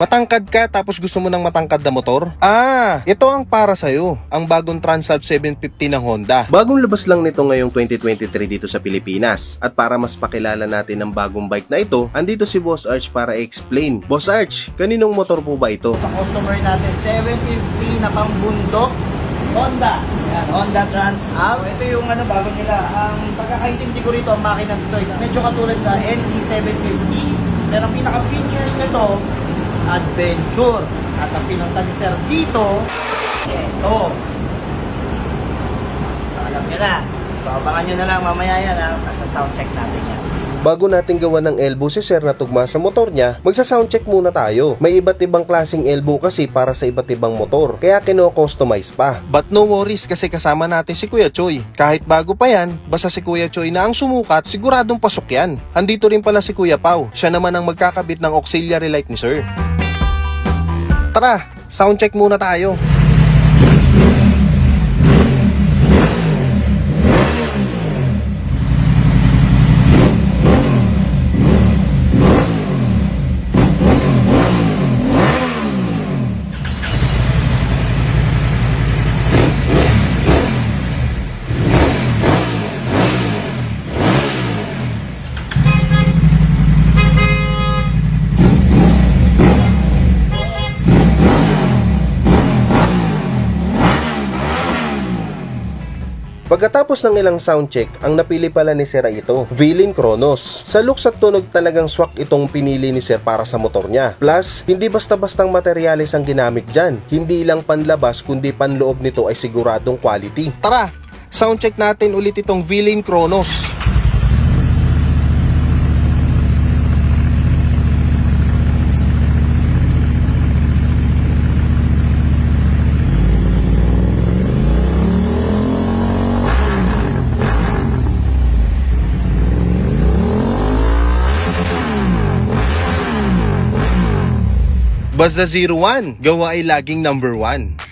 Matangkad ka tapos gusto mo ng matangkad na motor? Ito ang para sa'yo. Ang bagong Transalp 750 ng Honda. Bagong labas lang nito ngayong 2023 dito sa Pilipinas. At para mas pakilala natin ang bagong bike na ito, andito si Boss Arch para explain. Boss Arch, kaninong motor po ba ito? Sa customer natin, 750 na pangbundok Honda. Yan, Honda Transalp. Ito yung bago nila. Ang pagkakaintindi ko rito, ang makina dito, medyo katulad sa NC750. Pero ang pinaka-features nito, adventure. At ang pinunta ni Sir dito, ito. So alam nyo na. So abangan nyo na lang mamaya yan Nasa sound check natin yan. Bago natin gawa ng elbow si Sir na tugma sa motor niya, magsa-soundcheck muna tayo. May iba't ibang klaseng elbow kasi para sa iba't ibang motor, kaya kino-customize pa. But no worries kasi kasama natin si Kuya Choy. Kahit bago pa yan, basta si Kuya Choy na ang sumukat, siguradong pasok yan. Andito rin pala si Kuya Pau, siya naman ang magkakabit ng auxiliary light ni Sir. Tara, soundcheck muna tayo. Pagkatapos ng ilang soundcheck, ang napili pala ni Sir ay ito, V-Link Kronos. Sa looks at tunog talagang swak itong pinili ni Sir para sa motor niya. Plus, hindi basta-bastang materyales ang ginamit dyan. Hindi lang panlabas kundi panloob nito ay siguradong quality. Tara, soundcheck natin ulit itong V-Link Kronos. Basta 01, gawa ay laging number 1.